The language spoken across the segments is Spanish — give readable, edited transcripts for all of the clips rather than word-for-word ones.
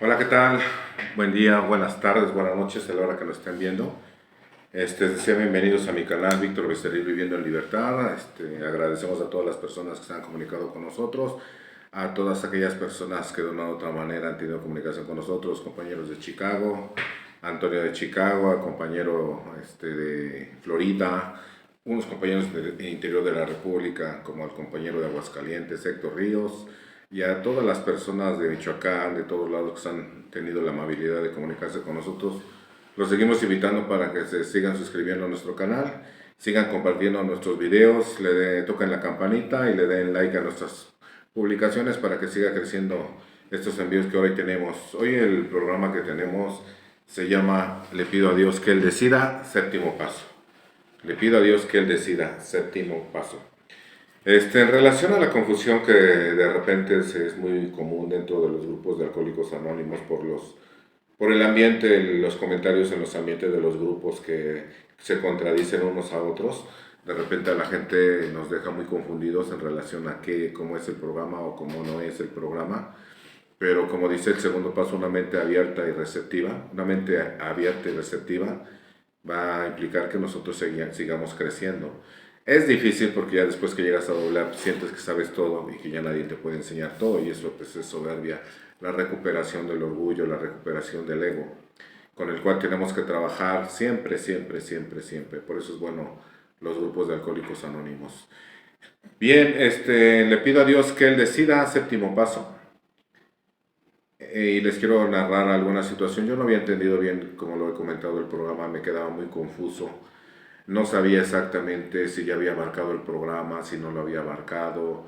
Hola, ¿qué tal? Buen día, buenas tardes, buenas noches a la hora que nos estén viendo. Sean bienvenidos a mi canal Víctor Becerril Viviendo en Libertad. Agradecemos a todas las personas que se han comunicado con nosotros, a todas aquellas personas que de una u otra manera han tenido comunicación con nosotros, compañeros de Chicago, Antonio de Chicago, compañero de Florida, unos compañeros del interior de la República, como el compañero de Aguascalientes, Héctor Ríos, y a todas las personas de Michoacán, de todos lados que han tenido la amabilidad de comunicarse con nosotros. Los seguimos invitando para que se sigan suscribiendo a nuestro canal, sigan compartiendo nuestros videos, toquen la campanita y le den like a nuestras publicaciones para que siga creciendo estos envíos que hoy tenemos. Hoy el programa que tenemos se llama Le pido a Dios que Él decida, séptimo paso. Le pido a Dios que Él decida, séptimo paso. En relación a la confusión que de repente es muy común dentro de los grupos de alcohólicos anónimos por el ambiente, los comentarios en los ambientes de los grupos que se contradicen unos a otros, de repente a la gente nos deja muy confundidos en relación a cómo es el programa o cómo no es el programa. Pero como dice el segundo paso, una mente abierta y receptiva, va a implicar que nosotros sigamos creciendo. Es difícil porque ya después que llegas a doblar sientes que sabes todo y que ya nadie te puede enseñar todo, y eso pues es soberbia, la recuperación del orgullo, la recuperación del ego, con el cual tenemos que trabajar siempre, siempre, siempre, siempre. Por eso es bueno los grupos de alcohólicos anónimos. Bien, le pido a Dios que Él decida, séptimo paso. Y les quiero narrar alguna situación. Yo no había entendido bien, como lo he comentado, el programa, me quedaba muy confuso. No sabía exactamente si ya había abarcado el programa, si no lo había abarcado,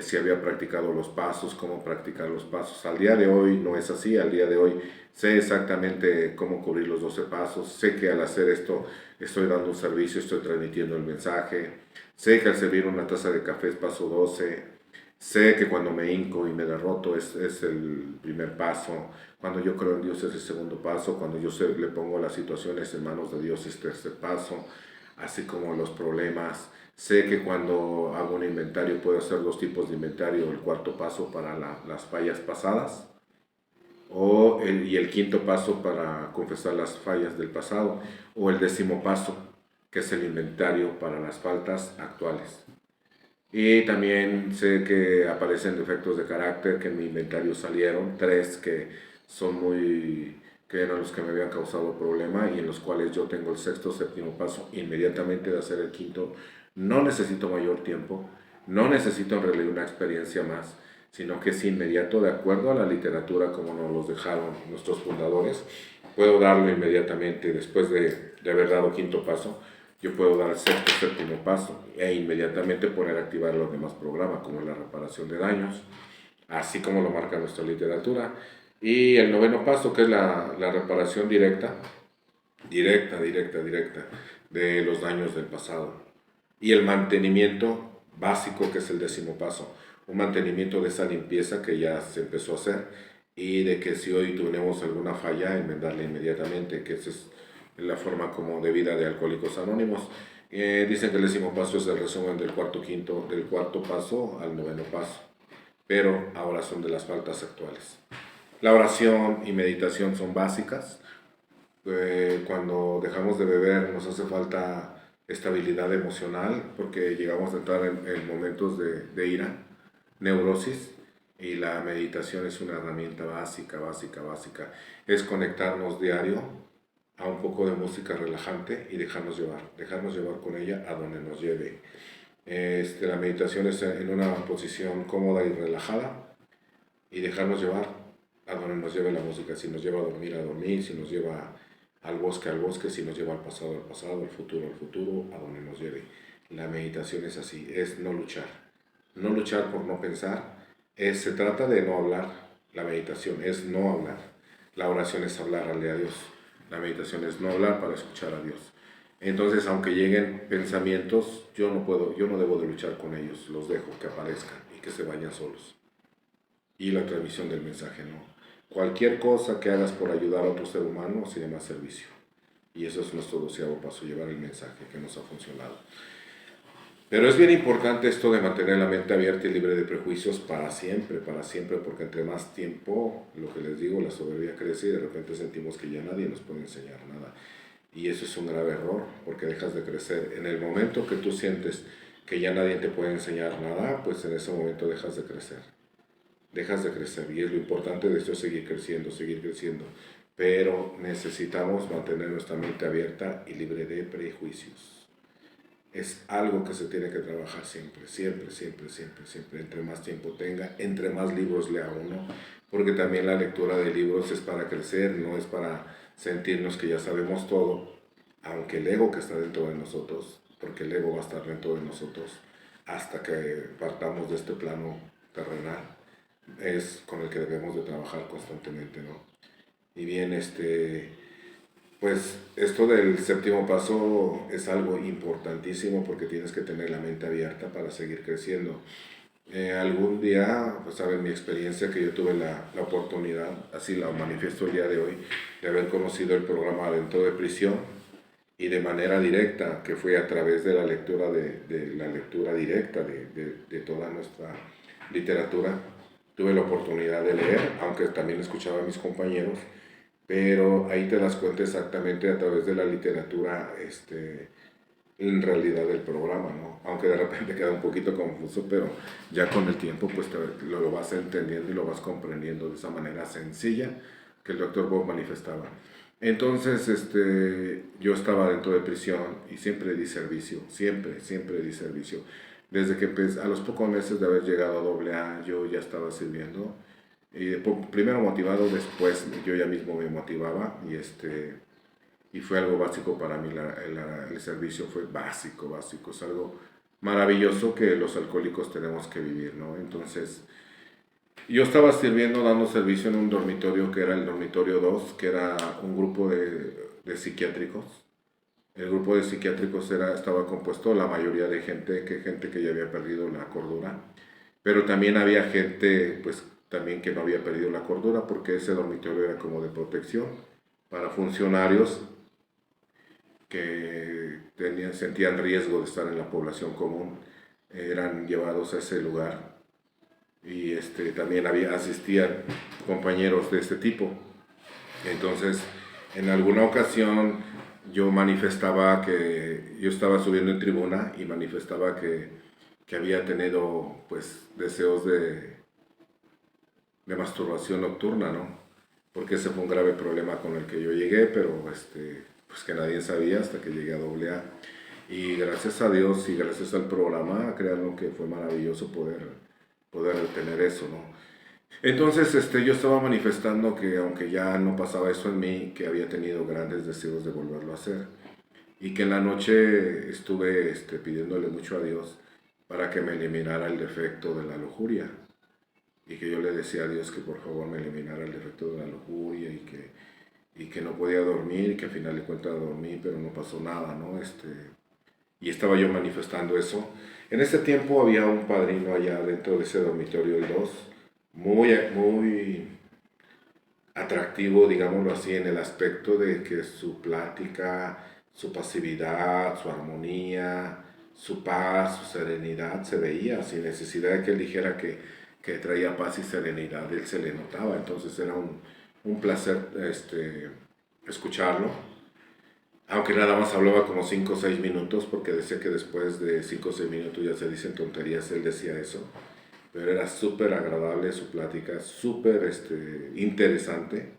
si había practicado los pasos, cómo practicar los pasos. Al día de hoy no es así, al día de hoy sé exactamente cómo cubrir los 12 pasos, sé que al hacer esto estoy dando un servicio, estoy transmitiendo el mensaje, sé que al servir una taza de café es paso 12. Sé que cuando me hinco y me derroto es el primer paso, cuando yo creo en Dios es el segundo paso, cuando le pongo las situaciones en manos de Dios es el tercer paso, así como los problemas. Sé que cuando hago un inventario puedo hacer dos tipos de inventario, el cuarto paso para las fallas pasadas y el quinto paso para confesar las fallas del pasado, o el décimo paso, que es el inventario para las faltas actuales. Y también sé que aparecen defectos de carácter que en mi inventario salieron, tres que eran los que me habían causado problema y en los cuales yo tengo el sexto, séptimo paso inmediatamente de hacer el quinto. No necesito mayor tiempo, no necesito en realidad una experiencia más, sino que es inmediato de acuerdo a la literatura como nos los dejaron nuestros fundadores. Puedo darlo inmediatamente después de haber dado quinto paso. Yo puedo dar el sexto, séptimo paso e inmediatamente poner a activar los demás programas, como la reparación de daños, así como lo marca nuestra literatura. Y el noveno paso, que es la reparación directa de los daños del pasado. Y el mantenimiento básico, que es el décimo paso, un mantenimiento de esa limpieza que ya se empezó a hacer y de que si hoy tenemos alguna falla, enmendarla inmediatamente, que esa es la forma como de vida de Alcohólicos Anónimos. Dicen que el décimo paso es el resumen del cuarto paso al noveno paso, pero ahora son de las faltas actuales. La oración y meditación son básicas. Cuando dejamos de beber nos hace falta estabilidad emocional porque llegamos a entrar en momentos de ira, neurosis, y la meditación es una herramienta básica. Es conectarnos diario a un poco de música relajante y dejarnos llevar con ella a donde nos lleve. La meditación es en una posición cómoda y relajada y dejarnos llevar a donde nos lleve la música. Si nos lleva a dormir, si nos lleva al bosque, si nos lleva al pasado, al futuro, a donde nos lleve. La meditación es así, es no luchar por no pensar. Se trata de no hablar. La meditación es no hablar. La oración es hablarle a Dios. La meditación es no hablar para escuchar a Dios. Entonces, aunque lleguen pensamientos, yo no debo de luchar con ellos, los dejo que aparezcan y que se vayan solos. Y la transmisión del mensaje, no. Cualquier cosa que hagas por ayudar a otro ser humano se llama servicio. Y eso es nuestro 12º paso, llevar el mensaje que nos ha funcionado. Pero es bien importante esto de mantener la mente abierta y libre de prejuicios para siempre, porque entre más tiempo, lo que les digo, la soberbia crece y de repente sentimos que ya nadie nos puede enseñar nada. Y eso es un grave error, porque dejas de crecer. En el momento que tú sientes que ya nadie te puede enseñar nada, pues en ese momento dejas de crecer. Dejas de crecer y es lo importante de esto, seguir creciendo, seguir creciendo. Pero necesitamos mantener nuestra mente abierta y libre de prejuicios. Es algo que se tiene que trabajar siempre, siempre, siempre, siempre, siempre. Entre más tiempo tenga, entre más libros lea uno, porque también la lectura de libros es para crecer, no es para sentirnos que ya sabemos todo, aunque el ego que está dentro de nosotros, porque el ego va a estar dentro de nosotros hasta que partamos de este plano terrenal, es con el que debemos de trabajar constantemente, ¿no? Y bien, pues esto del séptimo paso es algo importantísimo porque tienes que tener la mente abierta para seguir creciendo. Algún día, pues saben mi experiencia que yo tuve la oportunidad, así la manifiesto el día de hoy, de haber conocido el programa Dentro de Prisión y de manera directa, que fue a través de la lectura, de la lectura directa de toda nuestra literatura. Tuve la oportunidad de leer, aunque también escuchaba a mis compañeros, pero ahí te das cuenta exactamente a través de la literatura, en realidad del programa, ¿no? Aunque de repente queda un poquito confuso, pero ya con el tiempo pues lo vas entendiendo y lo vas comprendiendo de esa manera sencilla que el doctor Bob manifestaba. Entonces, yo estaba dentro de prisión y siempre di servicio, siempre, siempre di servicio. Desde que empecé, a los pocos meses de haber llegado a AA, yo ya estaba sirviendo. Y primero motivado, después yo ya mismo me motivaba y fue algo básico para mí, el servicio fue básico, básico, es algo maravilloso que los alcohólicos tenemos que vivir, ¿no? Entonces, yo estaba sirviendo, dando servicio en un dormitorio que era el dormitorio 2 que era un grupo de psiquiátricos. El grupo de psiquiátricos estaba compuesto la mayoría de gente que ya había perdido la cordura, pero también había gente, pues, también que no había perdido la cordura, porque ese dormitorio era como de protección para funcionarios que sentían riesgo de estar en la población común, eran llevados a ese lugar y también asistían compañeros de este tipo. Entonces, en alguna ocasión yo manifestaba que yo estaba subiendo en tribuna y manifestaba que había tenido pues deseos de masturbación nocturna, ¿no? Porque ese fue un grave problema con el que yo llegué, pero pues que nadie sabía hasta que llegué a AA. Y gracias a Dios y gracias al programa, créanlo que fue maravilloso poder tener eso, ¿no? Entonces, yo estaba manifestando que aunque ya no pasaba eso en mí, que había tenido grandes deseos de volverlo a hacer. Y que en la noche estuve pidiéndole mucho a Dios para que me eliminara el defecto de la lujuria. Y que yo le decía a Dios que por favor me eliminara el defecto de la lujuria y que no podía dormir, y que al final de cuentas dormí, pero no pasó nada, ¿no? Y estaba yo manifestando eso. En ese tiempo había un padrino allá dentro de ese dormitorio, el 2 muy, muy atractivo, digámoslo así, en el aspecto de que su plática, su pasividad, su armonía, su paz, su serenidad se veía, sin necesidad de que él dijera que traía paz y serenidad, él se le notaba, entonces era un placer escucharlo, aunque nada más hablaba como 5 o 6 minutos, porque decía que después de 5 o 6 minutos ya se dicen tonterías, él decía eso, pero era súper agradable su plática, súper interesante.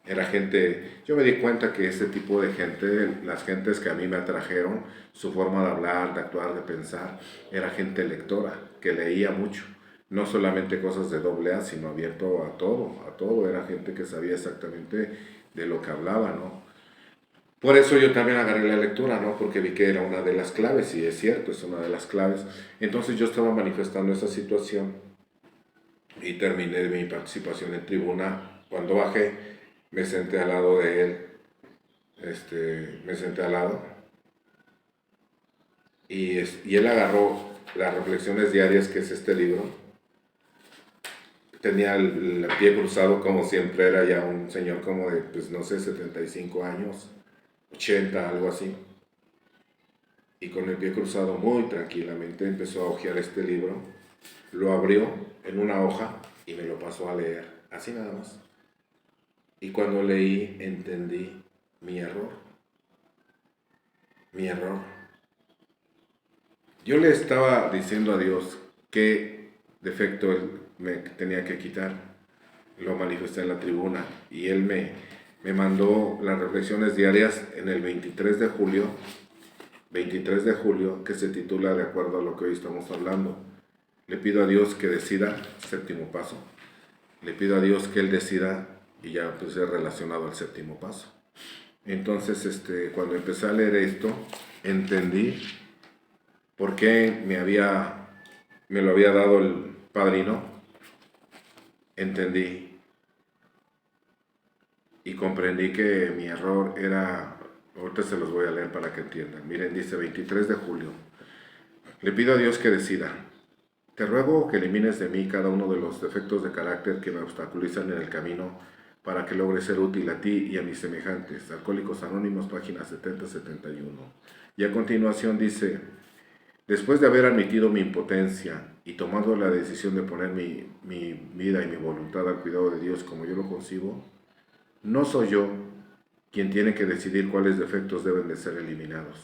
Era gente, yo me di cuenta que ese tipo de gente, las gentes que a mí me atrajeron, su forma de hablar, de actuar, de pensar, era gente lectora, que leía mucho. No solamente cosas de AA, sino abierto a todo. Era gente que sabía exactamente de lo que hablaba, ¿no? Por eso yo también agarré la lectura, ¿no? Porque vi que era una de las claves, y es cierto, es una de las claves. Entonces yo estaba manifestando esa situación y terminé mi participación en tribuna. Cuando bajé, me senté al lado de él, me senté al lado, y él agarró las reflexiones diarias, que es este libro. Tenía el pie cruzado como siempre, era ya un señor como de, pues no sé, 75 años, 80, algo así. y con el pie cruzado muy tranquilamente empezó a hojear este libro, lo abrió en una hoja y me lo pasó a leer, así nada más. Y cuando leí entendí mi error, mi error. Yo le estaba diciendo a Dios qué defecto Él me tenía que quitar. Lo manifesté en la tribuna y Él me mandó las reflexiones diarias en el 23 de julio, que se titula de acuerdo a lo que hoy estamos hablando. Le pido a Dios que decida, séptimo paso. Le pido a Dios que Él decida, y ya pues es relacionado al séptimo paso. Entonces, cuando empecé a leer esto, entendí por qué me lo había dado el padrino. Entendí y comprendí que mi error era, ahorita se los voy a leer para que entiendan. Miren, dice 23 de julio. Le pido a Dios que decida. Te ruego que elimines de mí cada uno de los defectos de carácter que me obstaculizan en el camino para que logre ser útil a ti y a mis semejantes. Alcohólicos Anónimos, página 70-71. Y a continuación dice, después de haber admitido mi impotencia y tomado la decisión de poner mi vida y mi voluntad al cuidado de Dios como yo lo concibo, no soy yo quien tiene que decidir cuáles defectos deben de ser eliminados,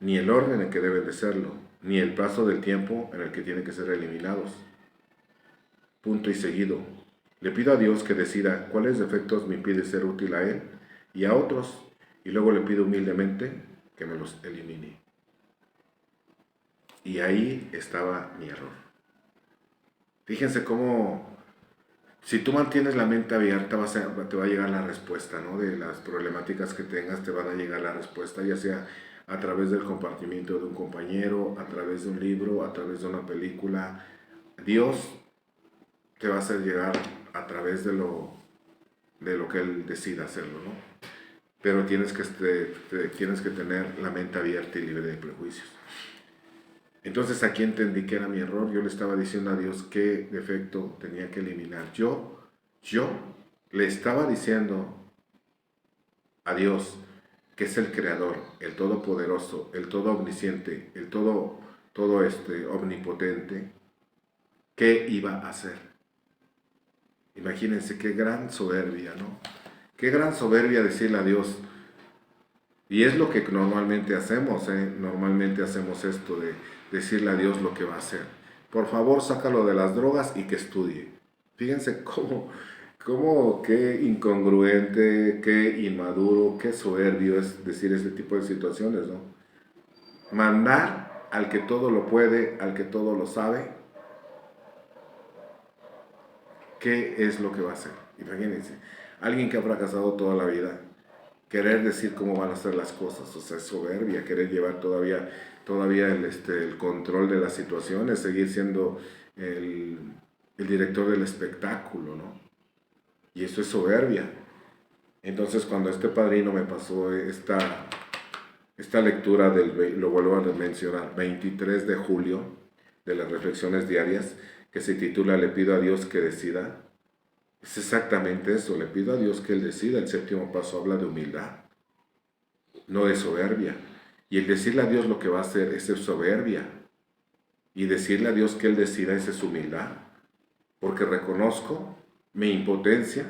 ni el orden en que deben de serlo, ni el plazo del tiempo en el que tienen que ser eliminados. Punto y seguido. Le pido a Dios que decida cuáles defectos me impiden ser útil a Él y a otros, y luego le pido humildemente que me los elimine. Y ahí estaba mi error. Fíjense cómo, si tú mantienes la mente abierta, te va a llegar la respuesta, ¿no? De las problemáticas que tengas, te van a llegar la respuesta, ya sea a través del compartimiento de un compañero, a través de un libro, a través de una película. Dios te va a hacer llegar a través de lo que Él decida hacerlo, ¿no? Pero tienes que tener la mente abierta y libre de prejuicios. Entonces aquí entendí que era mi error. Yo le estaba diciendo a Dios qué defecto tenía que eliminar. Yo le estaba diciendo a Dios, que es el Creador, el Todopoderoso, el Todo Omnisciente, el todo Omnipotente, ¿qué iba a hacer? Imagínense qué gran soberbia, ¿no? Qué gran soberbia decirle a Dios. Y es lo que normalmente hacemos, ¿eh? Normalmente hacemos esto de decirle a Dios lo que va a hacer. Por favor, sácalo de las drogas y que estudie. Fíjense qué incongruente, qué inmaduro, qué soberbio es decir este tipo de situaciones, ¿no? Mandar al que todo lo puede, al que todo lo sabe, ¿qué es lo que va a hacer? Imagínense, alguien que ha fracasado toda la vida, querer decir cómo van a ser las cosas, o sea, es soberbia, querer llevar todavía el control de las situaciones, seguir siendo el director del espectáculo, ¿no? Y eso es soberbia. Entonces, cuando este padrino me pasó esta lectura lo vuelvo a mencionar, 23 de julio, de las reflexiones diarias, que se titula Le pido a Dios que decida, es exactamente eso, le pido a Dios que Él decida. El séptimo paso habla de humildad, no de soberbia. Y el decirle a Dios lo que va a hacer es soberbia. Y decirle a Dios que Él decida es humildad. Porque reconozco mi impotencia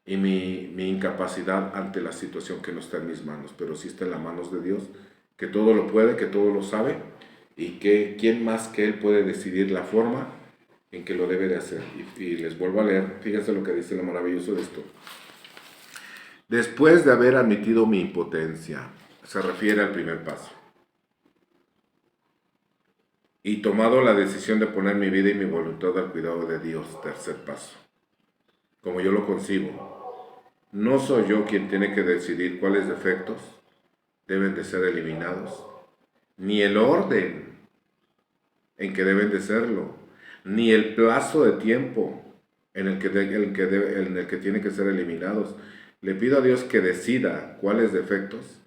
y mi incapacidad ante la situación que no está en mis manos, pero sí está en las manos de Dios, que todo lo puede, que todo lo sabe, y que quién más que Él puede decidir la forma en que lo debe de hacer. Y les vuelvo a leer, fíjense lo que dice lo maravilloso de esto. Después de haber admitido mi impotencia, se refiere al primer paso, y tomado la decisión de poner mi vida y mi voluntad al cuidado de Dios, tercer paso, como yo lo concibo, no soy yo quien tiene que decidir cuáles defectos deben de ser eliminados, ni el orden en que deben de serlo, ni el plazo de tiempo en el que tienen que ser eliminados. Le pido a Dios que decida cuáles defectos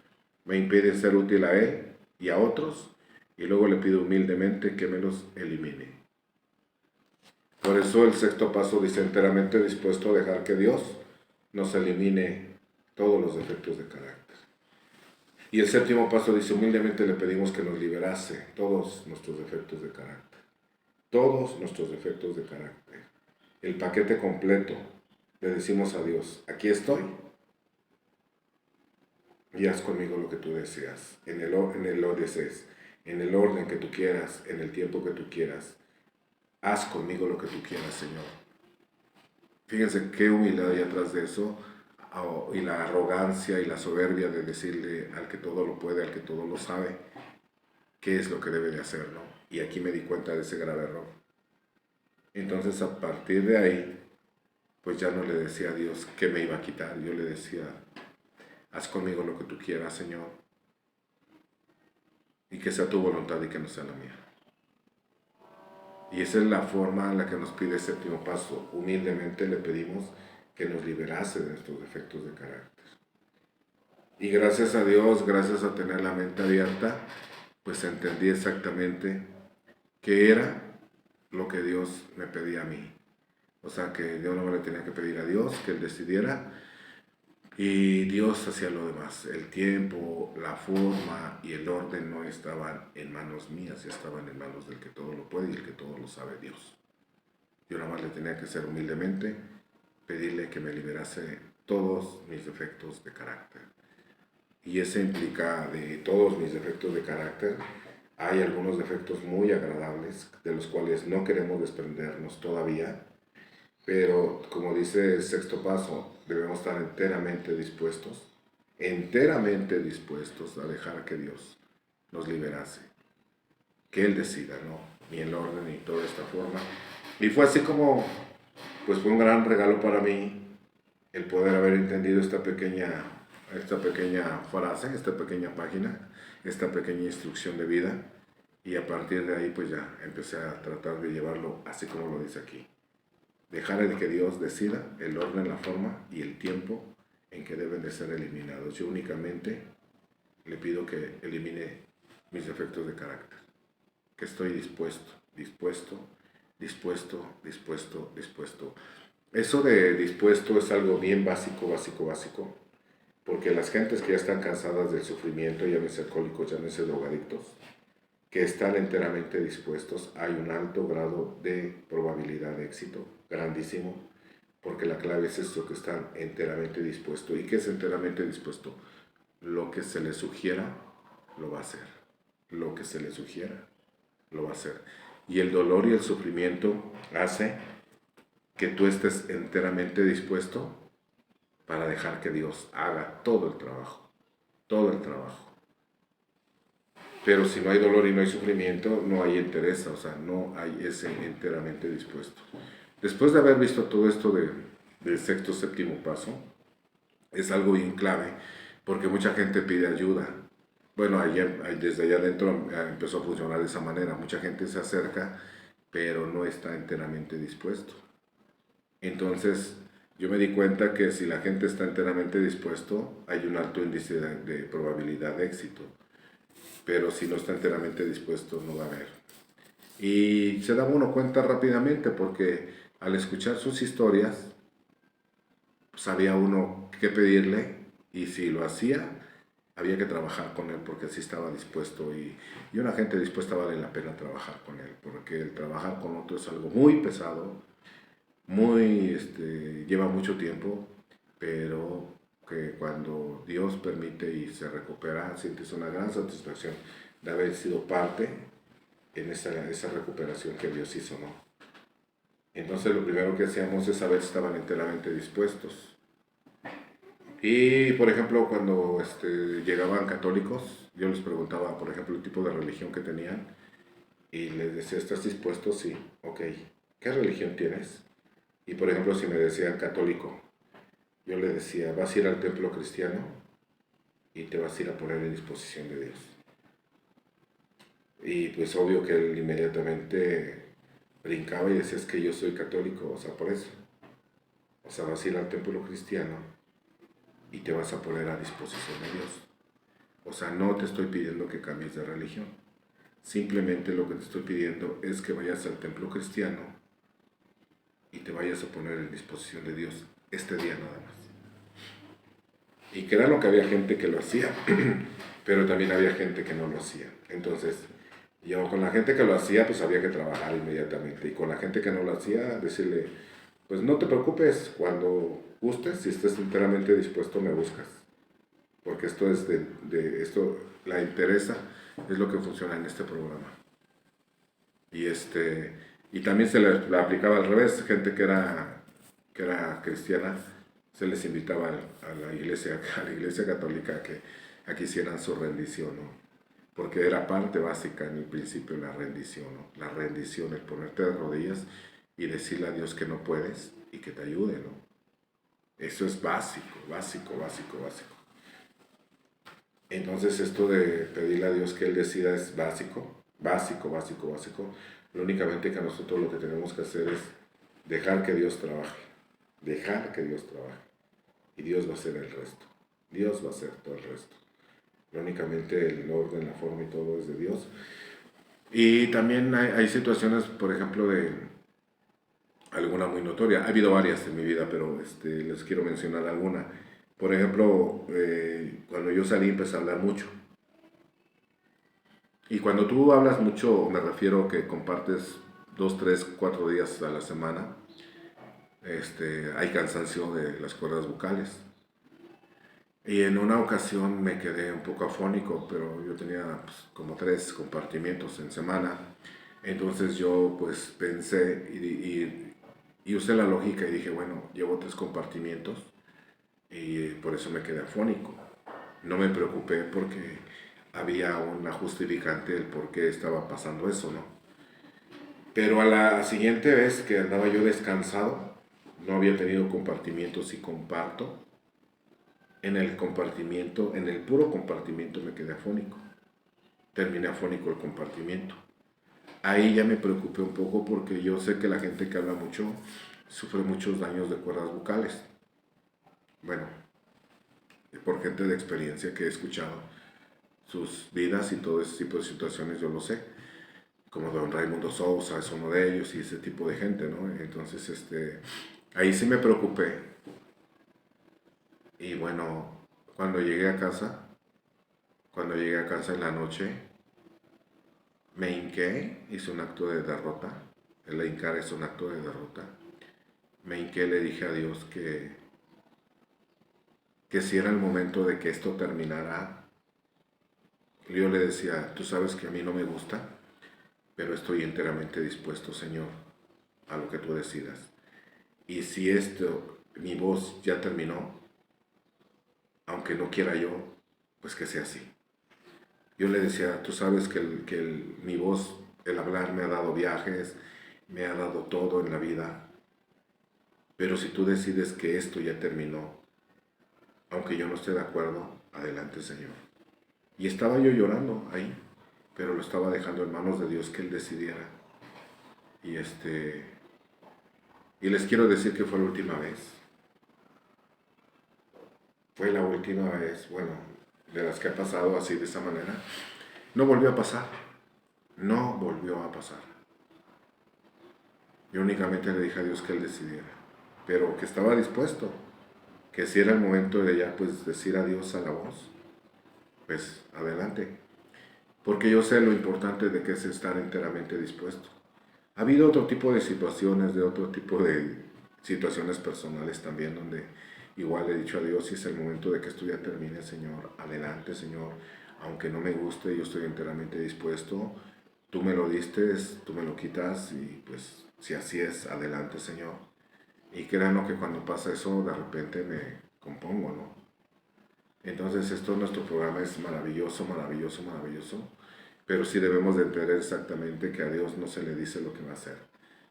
me impiden ser útil a Él y a otros, y luego le pido humildemente que me los elimine. Por eso el sexto paso dice enteramente dispuesto a dejar que Dios nos elimine todos los defectos de carácter. Y el séptimo paso dice, humildemente le pedimos que nos liberase todos nuestros defectos de carácter. Todos nuestros defectos de carácter. El paquete completo. Le decimos a Dios, aquí estoy. Y haz conmigo lo que tú deseas. En el orden que tú quieras, en el tiempo que tú quieras. Haz conmigo lo que tú quieras, Señor. Fíjense qué humildad hay atrás de eso, y la arrogancia y la soberbia de decirle al que todo lo puede, al que todo lo sabe, qué es lo que debe de hacer, ¿no? Y aquí me di cuenta de ese grave error. Entonces, a partir de ahí, pues ya no le decía a Dios qué me iba a quitar. Yo le decía, haz conmigo lo que tú quieras, Señor, y que sea tu voluntad y que no sea la mía. Y esa es la forma en la que nos pide el séptimo paso. Humildemente le pedimos que nos liberase de nuestros defectos de carácter. Y gracias a Dios, gracias a tener la mente abierta, pues entendí exactamente qué era lo que Dios me pedía a mí. O sea, que yo no me le tenía que pedir a Dios, que Él decidiera, y Dios hacía lo demás. El tiempo, la forma y el orden no estaban en manos mías, estaban en manos del que todo lo puede y el que todo lo sabe, Dios. Yo nada más le tenía que hacer humildemente, pedirle que me liberase todos mis defectos de carácter. Y eso implica de todos mis defectos de carácter. Hay algunos defectos muy agradables de los cuales no queremos desprendernos todavía, pero como dice el sexto paso, debemos estar enteramente dispuestos a dejar que Dios nos liberase, que Él decida, ¿no? Ni el orden ni toda esta forma. Y fue así como, pues fue un gran regalo para mí el poder haber entendido esta pequeña frase, esta pequeña página, esta pequeña instrucción de vida. Y a partir de ahí, pues ya empecé a tratar de llevarlo así como lo dice aquí. Dejar el que Dios decida el orden, la forma y el tiempo en que deben de ser eliminados. Yo únicamente le pido que elimine mis defectos de carácter. Que estoy dispuesto. Eso de dispuesto es algo bien básico, porque las gentes que ya están cansadas del sufrimiento, llámese alcohólicos, llámese drogadictos, que están enteramente dispuestos, hay un alto grado de probabilidad de éxito, grandísimo, porque la clave es esto, que están enteramente dispuestos. ¿Y qué es enteramente dispuesto? Lo que se le sugiera, lo va a hacer. Lo que se le sugiera, lo va a hacer. Y el dolor y el sufrimiento hace que tú estés enteramente dispuesto para dejar que Dios haga todo el trabajo. Todo el trabajo. Pero si no hay dolor y no hay sufrimiento, no hay interés, o sea, no hay ese enteramente dispuesto. Después de haber visto todo esto del sexto, séptimo paso, es algo bien clave, porque mucha gente pide ayuda. Bueno, desde allá adentro empezó a funcionar de esa manera. Mucha gente se acerca, pero no está enteramente dispuesto. Entonces, yo me di cuenta que si la gente está enteramente dispuesto, hay un alto índice de probabilidad de éxito. Pero si no está enteramente dispuesto, no va a haber. Y se da uno cuenta rápidamente, porque al escuchar sus historias, sabía uno qué pedirle, y si lo hacía, había que trabajar con él, porque así estaba dispuesto. Y una gente dispuesta vale la pena trabajar con él, porque el trabajar con otro es algo muy pesado, lleva mucho tiempo, pero que cuando Dios permite y se recupera, sientes una gran satisfacción de haber sido parte en esa recuperación que Dios hizo, ¿no? Entonces lo primero que hacíamos es saber si estaban enteramente dispuestos. Y por ejemplo, cuando llegaban católicos, yo les preguntaba, por ejemplo, el tipo de religión que tenían, y les decía, ¿estás dispuesto? Sí, ok. ¿Qué religión tienes? Y por ejemplo, si me decían católico, yo le decía, vas a ir al templo cristiano y te vas a ir a poner en disposición de Dios. Y pues obvio que él inmediatamente brincaba y decía, es que yo soy católico, o sea, por eso. O sea, vas a ir al templo cristiano y te vas a poner a disposición de Dios. O sea, no te estoy pidiendo que cambies de religión. Simplemente lo que te estoy pidiendo es que vayas al templo cristiano y te vayas a poner en disposición de Dios este día nada más. Y que era lo que había gente que lo hacía. pero también había gente que no lo hacía. Entonces, yo con la gente que lo hacía, pues había que trabajar inmediatamente. Y con la gente que no lo hacía, decirle, pues no te preocupes, cuando gustes, si estés enteramente dispuesto, me buscas. Porque esto es esto, la interesa, es lo que funciona en este programa. Y y también se le aplicaba al revés, gente que era cristiana, se les invitaba a la iglesia católica a que hicieran su rendición, ¿no? Porque era parte básica en el principio la rendición, ¿no? La rendición, el ponerte de rodillas y decirle a Dios que no puedes y que te ayude, ¿no? Eso es básico, básico, básico, básico. Entonces esto de pedirle a Dios que Él decida es básico, básico, básico, básico. Lo únicamente que nosotros lo que tenemos que hacer es dejar que Dios trabaje, dejar que Dios trabaje. Y Dios va a hacer el resto. Dios va a hacer todo el resto. Únicamente el orden, la forma y todo es de Dios. Y también hay situaciones, por ejemplo, de alguna muy notoria. Ha habido varias en mi vida, pero les quiero mencionar alguna. Por ejemplo, cuando yo salí empecé a hablar mucho. Y cuando tú hablas mucho, me refiero que compartes 2, 3, 4 días a la semana, hay cansancio de las cuerdas vocales. Y en una ocasión me quedé un poco afónico, pero yo tenía pues, como 3 compartimientos en semana. Entonces yo pues pensé y usé la lógica y dije, bueno, llevo 3 compartimientos y por eso me quedé afónico. No me preocupé porque había una justificante del por qué estaba pasando eso, ¿no? Pero a la siguiente vez que andaba yo descansado, no había tenido compartimientos y comparto, en el puro compartimiento me quedé afónico. Terminé afónico el compartimiento. Ahí ya me preocupé un poco porque yo sé que la gente que habla mucho sufre muchos daños de cuerdas vocales. Bueno, por gente de experiencia que he escuchado sus vidas y todo ese tipo de situaciones, yo lo sé. Como don Raimundo Sousa es uno de ellos y ese tipo de gente, ¿no? Entonces, ahí sí me preocupé. Y bueno, cuando llegué a casa, en la noche, me hinqué, hice un acto de derrota. El hincar es un acto de derrota. Me hinqué, le dije a Dios que si era el momento de que esto terminara, yo le decía, tú sabes que a mí no me gusta, pero estoy enteramente dispuesto, Señor, a lo que tú decidas. Y si mi voz ya terminó, aunque no quiera yo, pues que sea así. Yo le decía, tú sabes que mi voz, el hablar me ha dado viajes, me ha dado todo en la vida, pero si tú decides que esto ya terminó, aunque yo no esté de acuerdo, adelante, Señor. Y estaba yo llorando ahí, pero lo estaba dejando en manos de Dios que Él decidiera. Y y les quiero decir que fue la última vez. Fue la última vez, bueno, de las que ha pasado así de esa manera. No volvió a pasar. No volvió a pasar. Yo únicamente le dije a Dios que Él decidiera. Pero que estaba dispuesto. Que si era el momento de ya pues decir adiós a la voz, pues adelante. Porque yo sé lo importante de que es estar enteramente dispuesto. Ha habido otro tipo de situaciones, de otro tipo de situaciones personales también, donde igual le he dicho a Dios, si es el momento de que esto ya termine, Señor, adelante, Señor, aunque no me guste, yo estoy enteramente dispuesto, tú me lo diste, tú me lo quitas, y pues si así es, adelante, Señor. Y créanlo que cuando pasa eso, de repente me compongo, ¿no? Entonces nuestro programa es maravilloso, maravilloso, maravilloso, pero sí debemos de entender exactamente que a Dios no se le dice lo que va a hacer,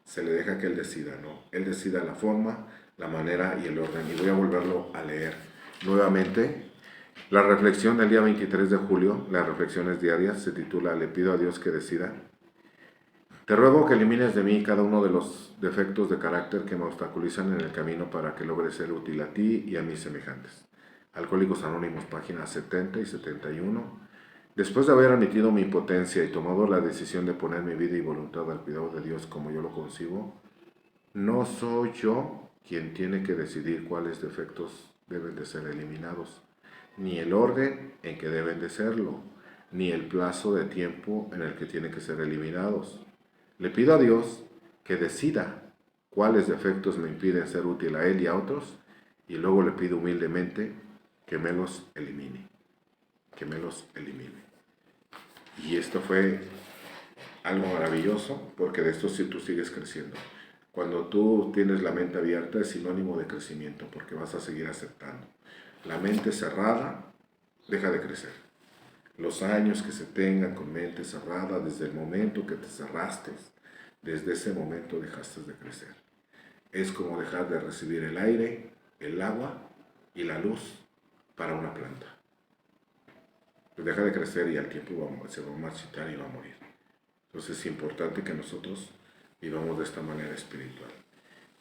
se le deja que Él decida, ¿no? Él decida la forma, la manera y el orden. Y voy a volverlo a leer nuevamente. La reflexión del día 23 de julio, las reflexiones diarias, se titula Le pido a Dios que decida. Te ruego que elimines de mí cada uno de los defectos de carácter que me obstaculizan en el camino para que logre ser útil a ti y a mis semejantes. Alcohólicos Anónimos, páginas 70 y 71. Después de haber admitido mi impotencia y tomado la decisión de poner mi vida y voluntad al cuidado de Dios como yo lo concibo, no soy yo quien tiene que decidir cuáles defectos deben de ser eliminados, ni el orden en que deben de serlo, ni el plazo de tiempo en el que tienen que ser eliminados. Le pido a Dios que decida cuáles defectos me impiden ser útil a Él y a otros, y luego le pido humildemente que me los elimine, que me los elimine. Y esto fue algo maravilloso, porque de esto sí tú sigues creciendo. Cuando tú tienes la mente abierta es sinónimo de crecimiento, porque vas a seguir aceptando. La mente cerrada deja de crecer. Los años que se tengan con mente cerrada, desde el momento que te cerraste, desde ese momento dejaste de crecer. Es como dejar de recibir el aire, el agua y la luz para una planta. Pues deja de crecer y al tiempo se va a marchitar y va a morir. Entonces es importante que nosotros vivamos de esta manera espiritual.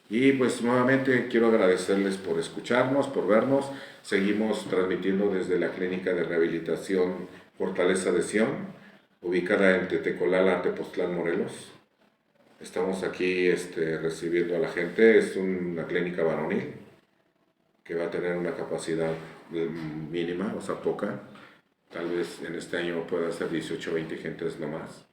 Y pues nuevamente quiero agradecerles por escucharnos, por vernos. Seguimos transmitiendo desde la Clínica de Rehabilitación Fortaleza de Sion, ubicada en Tetecolala, Tepoztlán, Morelos. Estamos aquí recibiendo a la gente. Es una clínica varonil que va a tener una capacidad mínima, o sea, poca. Tal vez en este año pueda ser 18 o 20 gentes nomás.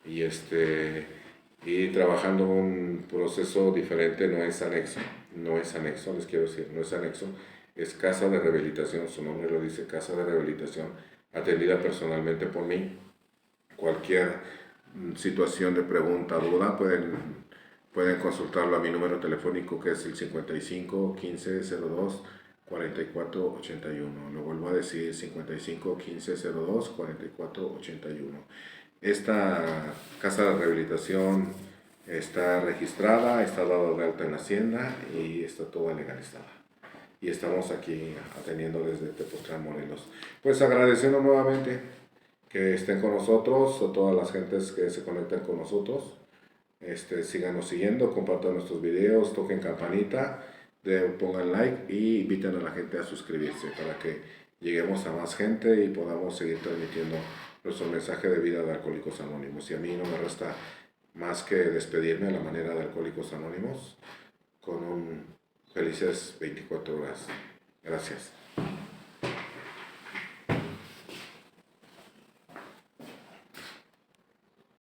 Y trabajando un proceso diferente, no es anexo, les quiero decir, no es anexo, es casa de rehabilitación, su nombre lo dice, casa de rehabilitación, atendida personalmente por mí. Cualquier situación de pregunta, duda, pueden consultarlo a mi número telefónico, que es el 55 15 02 44 81. Lo vuelvo a decir, 55 15 02 44 81. Esta casa de rehabilitación está registrada, está dada de alta en Hacienda y está toda legalizada. Y estamos aquí atendiendo desde Tepoztlán, Morelos. Pues agradeciendo nuevamente que estén con nosotros, a todas las gentes que se conectan con nosotros. Síganos siguiendo, compartan nuestros videos, toquen campanita, pongan like y inviten a la gente a suscribirse para que lleguemos a más gente y podamos seguir transmitiendo nuestro mensaje de vida de Alcohólicos Anónimos. Y a mí no me resta más que despedirme a la manera de Alcohólicos Anónimos con un felices 24 horas. Gracias.